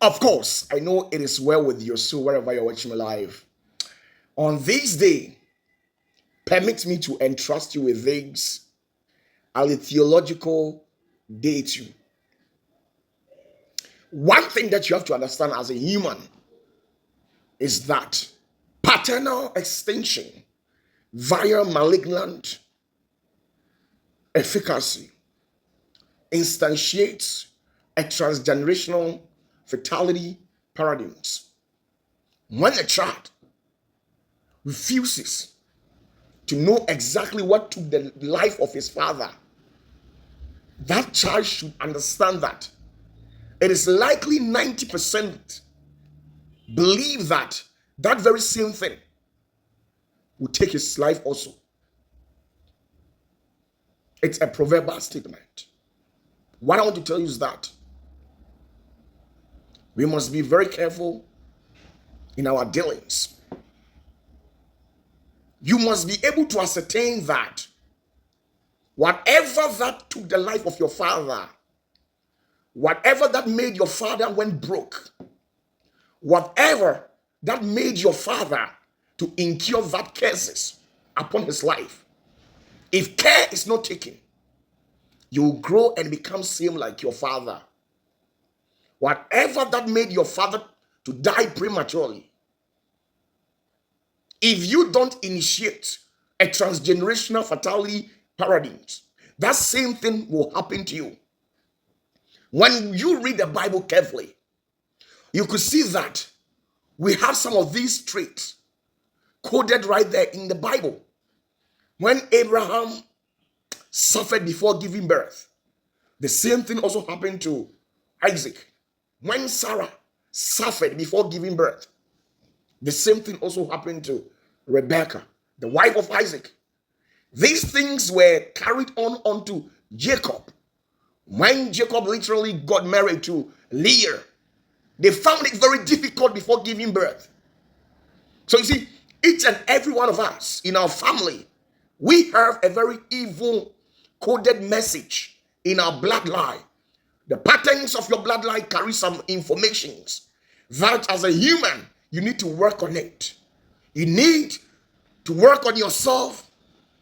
Of course, I know it is well with your soul wherever you're watching me live. On this day, permit me to entrust you with this as a theological day to you. One thing that you have to understand as a human is that paternal extinction via malignant efficacy instantiates a transgenerational fatality paradigms. When a child refuses to know exactly what took the life of his father, that child should understand that it is likely 90% believe that that very same thing will take his life also. It's a proverbial statement. What I want to tell you is that we must be very careful in our dealings. You must be able to ascertain that whatever that took the life of your father, whatever that made your father went broke, whatever that made your father to incur that curses upon his life, if care is not taken, you will grow and become same like your father. Whatever that made your father to die prematurely, if you don't initiate a transgenerational fatality paradigms, that same thing will happen to you. When you read the Bible carefully, you could see that we have some of these traits coded right there in the Bible. When Abraham suffered before giving birth, the same thing also happened to Isaac. When Sarah suffered before giving birth, the same thing also happened to Rebecca, the wife of Isaac. These things were carried on onto Jacob. When Jacob literally got married to Leah, they found it very difficult before giving birth. So you see, each and every one of us in our family, we have a very evil coded message in our bloodline. The patterns of your bloodline carry some informations that as a human, you need to work on it. You need to work on yourself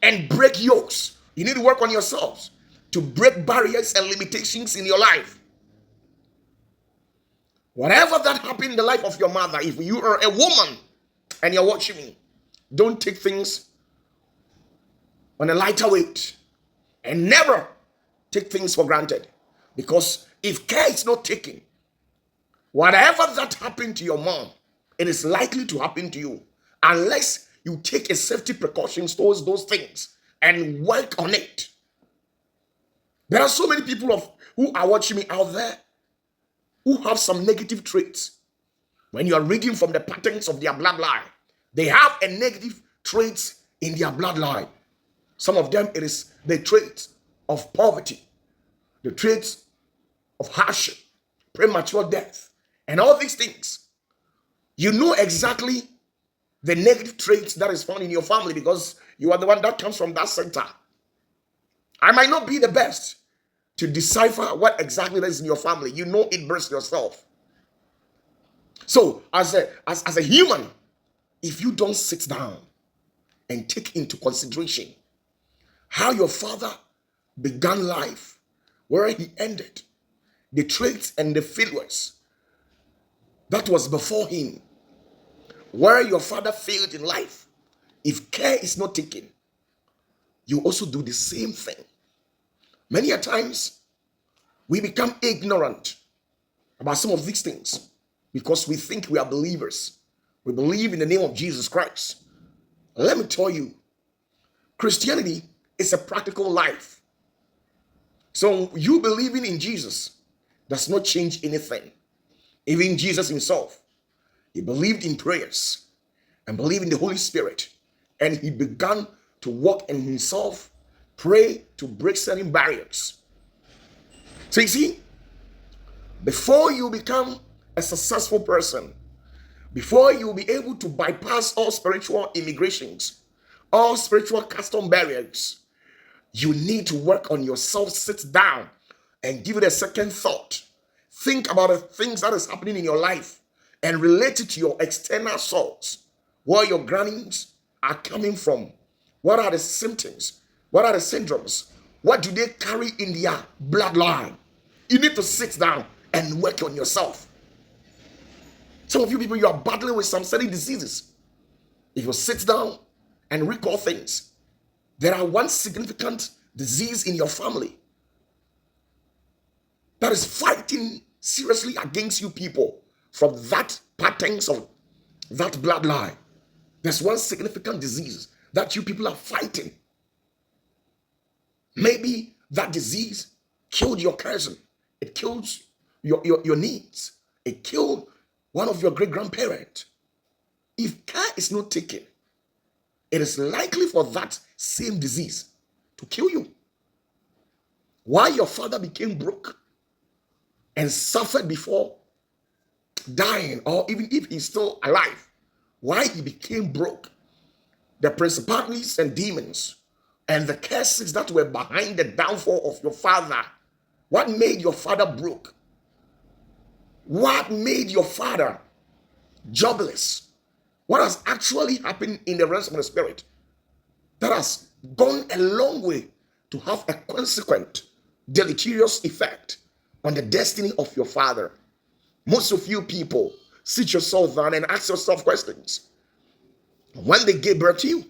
and break yokes. You need to work on yourselves to break barriers and limitations in your life. Whatever that happened in the life of your mother, if you are a woman and you're watching me, don't take things on a lighter weight and never take things for granted. Because if care is not taken, whatever that happened to your mom, it is likely to happen to you unless you take a safety precautions towards those things and work on it. There are so many people who are watching me out there who have some negative traits. When you are reading from the patterns of their bloodline, they have a negative traits in their bloodline. Some of them, it is the traits of poverty, the traits of hardship, premature death, and all these things. You know exactly the negative traits that is found in your family because you are the one that comes from that center. I might not be the best to decipher what exactly that is in your family. You know it best yourself. So as a human, if you don't sit down and take into consideration how your father began life, where he ended, the traits and the failures that was before him, where your father failed in life, if care is not taken, you also do the same thing. Many a times, we become ignorant about some of these things because we think we are believers. We believe in the name of Jesus Christ. Let me tell you, Christianity is a practical life. So you believing in Jesus does not change anything. Even Jesus himself, he believed in prayers and believed in the Holy Spirit. And he began to walk in himself, pray to break certain barriers. So you see, before you become a successful person, before you will be able to bypass all spiritual immigrations, all spiritual custom barriers, you need to work on yourself, sit down and give it a second thought. Think about the things that is happening in your life and relate it to your external source, where your grannies are coming from. What are the symptoms? What are the syndromes? What do they carry in their bloodline? You need to sit down and work on yourself. Some of you people, you are battling with some certain diseases. If you sit down and recall things, there are one significant disease in your family that is fighting seriously against you people from that patterns of that bloodline. There's one significant disease that you people are fighting. Maybe that disease killed your cousin. It kills your niece. It killed one of your great-grandparents. If care is not taken, it is likely for that same disease to kill you. Why your father became broke and suffered before dying, or even if he's still alive, why he became broke, the principalities and demons and the curses that were behind the downfall of your father, what made your father broke? What made your father jobless? What has actually happened in the realms of the spirit that has gone a long way to have a consequent deleterious effect on the destiny of your father? Most of you people, sit yourself down and ask yourself questions. When they gave birth to you,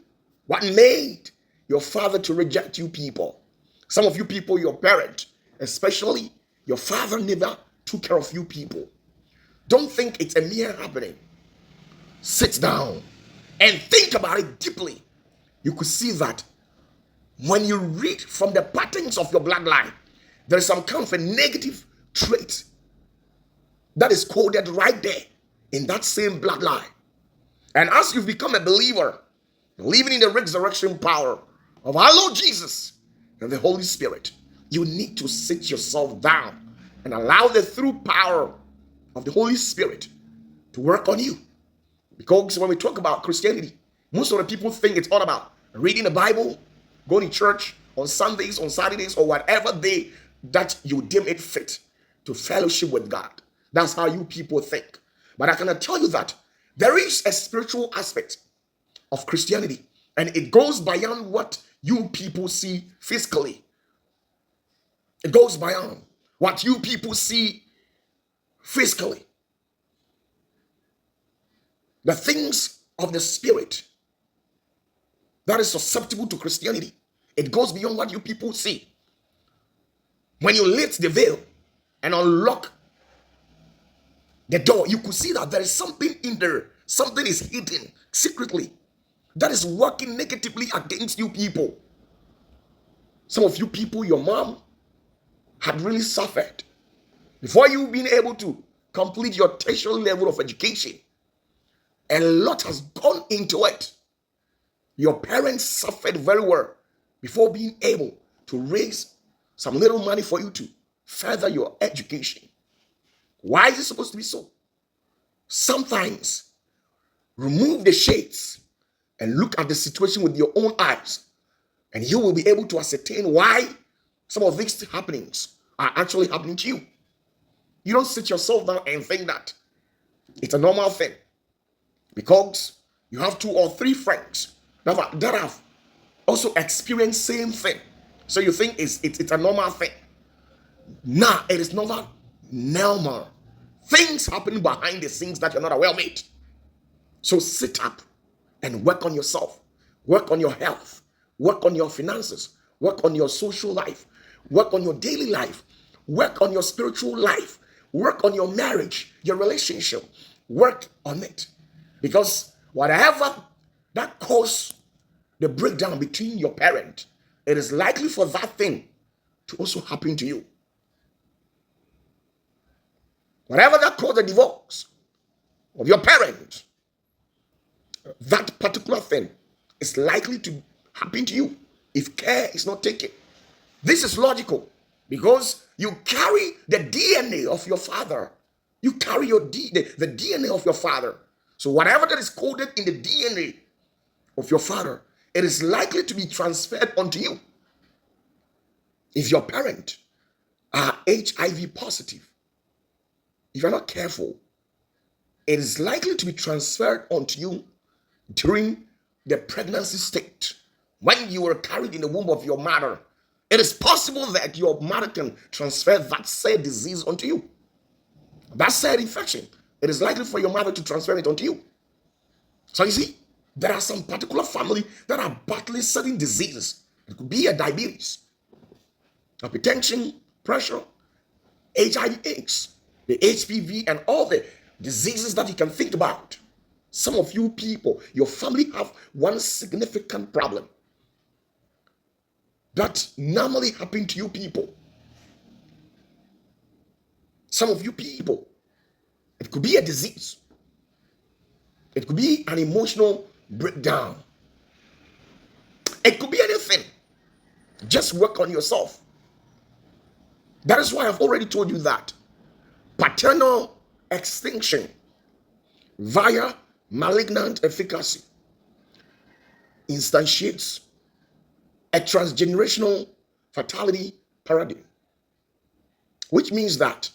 what made your father to reject you people? Some of you people, your parent, especially your father, never took care of you people. Don't think it's a mere happening. Sit down and think about it deeply. You could see that when you read from the patterns of your bloodline, there is some kind of a negative trait that is coded right there in that same bloodline. And as you've become a believer, believing in the resurrection power of our Lord Jesus and the Holy Spirit, you need to sit yourself down and allow the true power of the Holy Spirit to work on you. Because when we talk about Christianity, most of the people think it's all about reading the Bible, going to church on Sundays, on Saturdays, or whatever day that you deem it fit to fellowship with God. That's how you people think. But I cannot tell you that there is a spiritual aspect of Christianity, and it goes beyond what you people see physically. It goes beyond what you people see physically. The things of the spirit that is susceptible to Christianity, it goes beyond what you people see. When you lift the veil and unlock the door, you could see that there is something in there. Something is hidden secretly that is working negatively against you people. Some of you people, your mom had really suffered before you being able to complete your tertiary level of education. A lot has gone into it. Your parents suffered very well before being able to raise some little money for you to further your education. Why is it supposed to be so? Sometimes remove the shades and look at the situation with your own eyes, and you will be able to ascertain why some of these happenings are actually happening to you. You don't sit yourself down and think that it's a normal thing because you have 2 or 3 friends that have also experienced same thing. So you think it's a normal thing. Nah, it is not normal. Things happen behind the scenes that you're not aware of it. So sit up and work on yourself. Work on your health. Work on your finances. Work on your social life. Work on your daily life. Work on your spiritual life. Work on your marriage, your relationship. Work on it. Because whatever that caused the breakdown between your parents, it is likely for that thing to also happen to you. Whatever that caused the divorce of your parents, that particular thing is likely to happen to you if care is not taken. This is logical because you carry the DNA of your father. You carry the DNA of your father. So whatever that is coded in the DNA of your father, it is likely to be transferred onto you. If your parents are HIV positive, if you're not careful, it is likely to be transferred onto you during the pregnancy state. When you were carried in the womb of your mother, it is possible that your mother can transfer that said disease onto you. That said infection, it is likely for your mother to transfer it onto you. So you see, there are some particular family that are battling certain diseases. It could be a diabetes, hypertension, pressure, HIV/AIDS, the HPV, and all the diseases that you can think about. Some of you people, your family have one significant problem that normally happen to you people. Some of you people, it could be a disease. It could be an emotional breakdown. It could be anything. Just work on yourself. That is why I've already told you that paternal extinction via malignant efficacy instantiates a transgenerational fatality paradigm, which means that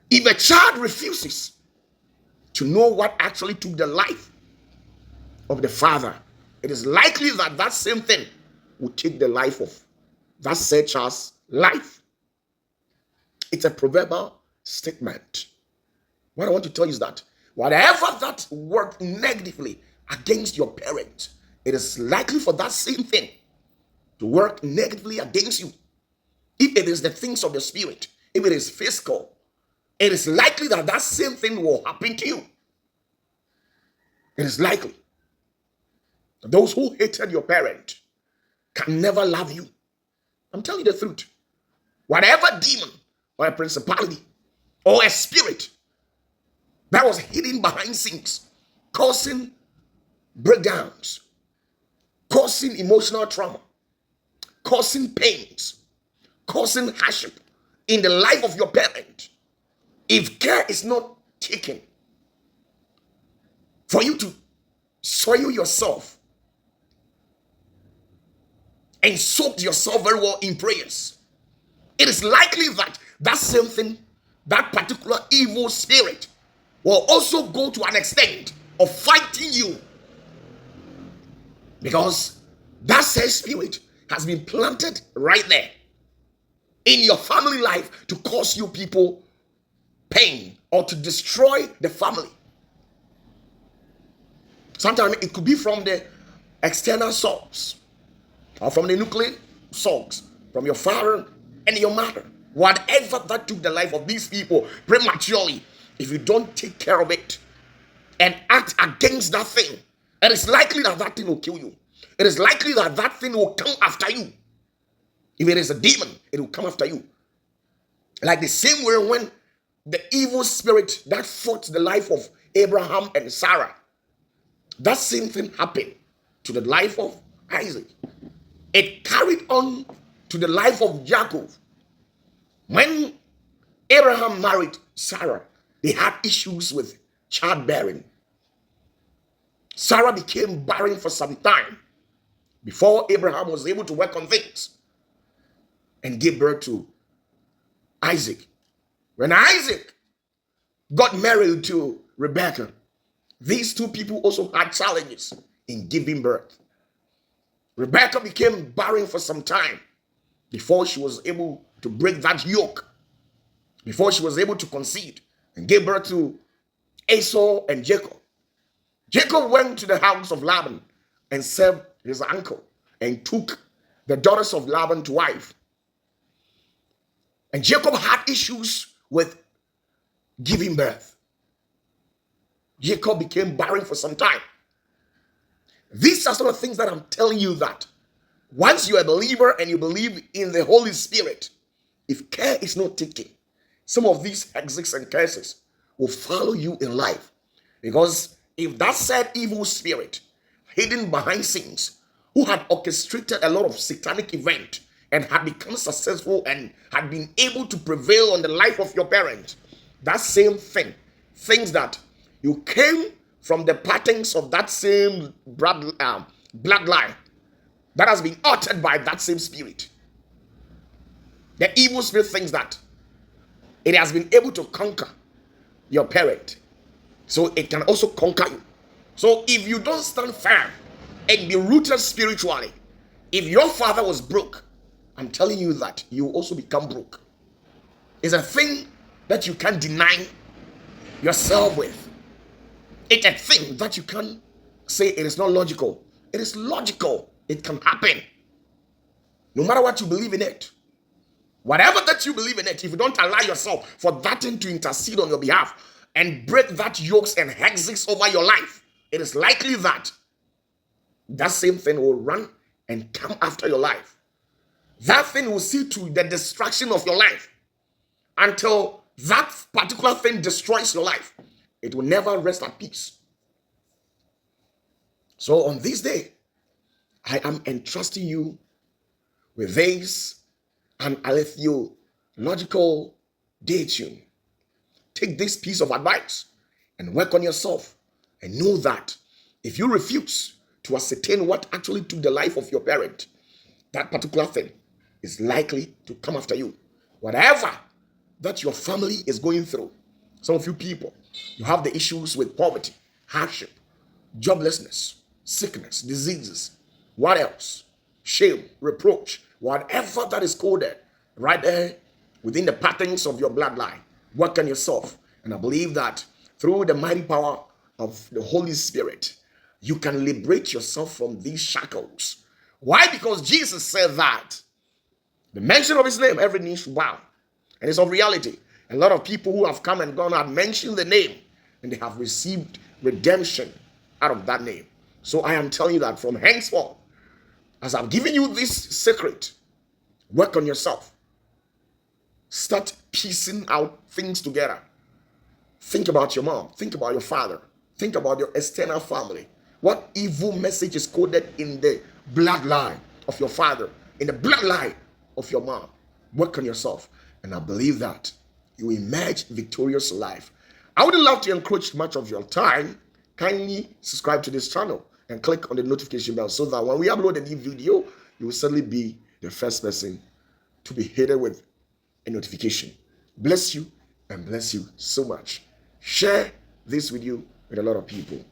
if a child refuses to know what actually took the life of the father, it is likely that that same thing will take the life of that said child's life. It's a proverbial statement. What I want to tell you is that whatever that worked negatively against your parent, it is likely for that same thing to work negatively against you. If it is the things of the spirit, if it is physical, it is likely that that same thing will happen to you. It is likely. Those who hated your parent can never love you. I'm telling you the truth. Whatever demon or a principality or a spirit that was hidden behind scenes, causing breakdowns, causing emotional trauma, causing pains, causing hardship in the life of your parent, if care is not taken for you to soil yourself and soak yourself very well in prayers, it is likely that that same thing, that particular evil spirit, will also go to an extent of fighting you, because that same spirit has been planted right there in your family life to cause you people pain or to destroy the family. Sometimes it could be from the external source or from the nuclear source, from your father and your mother. Whatever that took the life of these people prematurely, if you don't take care of it and act against that thing, it is likely that that thing will kill you. It is likely that that thing will come after you. If it is a demon, it will come after you. Like the same way when the evil spirit that fought the life of Abraham and Sarah, that same thing happened to the life of Isaac. It carried on to the life of Jacob. When Abraham married Sarah, they had issues with childbearing. Sarah became barren for some time before Abraham was able to work on things and give birth to Isaac. When Isaac got married to Rebekah, these two people also had challenges in giving birth. Rebekah became barren for some time before she was able to break that yoke, before she was able to conceive and give birth to Esau and Jacob. Jacob went to the house of Laban and served his uncle and took the daughters of Laban to wife. And Jacob had issues with giving birth. Jacob became barren for some time. These are some of the things that I'm telling you, that once you're a believer and you believe in the Holy Spirit, if care is not taken, some of these exits and curses will follow you in life. Because if that said evil spirit hidden behind scenes, who had orchestrated a lot of satanic event and had become successful and had been able to prevail on the life of your parents, that same thing, things that you came from the patterns of that same bloodline that has been uttered by that same spirit. The evil spirit thinks that It has been able to conquer your parent, so it can also conquer you. So if you don't stand firm and be rooted spiritually, if your father was broke, I'm telling you that you will also become broke. It's a thing that you can't deny yourself with. It's a thing that you can't say it is not logical. It is logical. It can happen. No matter what you believe in it. Whatever that you believe in it, if you don't allow yourself for that thing to intercede on your behalf and break that yokes and hexes over your life, it is likely that that same thing will run and come after your life. That thing will see to the destruction of your life until that particular thing destroys your life. It will never rest at peace. So on this day, I am entrusting you with this an alethological day tune. Take this piece of advice and work on yourself, and know that if you refuse to ascertain what actually took the life of your parent, that particular thing is likely to come after you. Whatever that your family is going through, some of you people, you have the issues with poverty, hardship, joblessness, sickness, diseases, what else? Shame, reproach, whatever that is coded right there within the patterns of your bloodline. Work on yourself. And I believe that through the mighty power of the Holy Spirit, you can liberate yourself from these shackles. Why? Because Jesus said that the mention of his name, every knee should bow. And it's of reality. A lot of people who have come and gone have mentioned the name, and they have received redemption out of that name. So I am telling you that from henceforth, as I'm giving you this secret, work on yourself. Start piecing out things together. Think about your mom. Think about your father. Think about your external family. What evil message is coded in the bloodline of your father, in the bloodline of your mom? Work on yourself. And I believe that you will emerge victorious in life. I would love to encroach much of your time. Kindly subscribe to this channel and click on the notification bell so that when we upload a new video, you will certainly be the first person to be hit with a notification. Bless you and bless you so much. Share this video with a lot of people.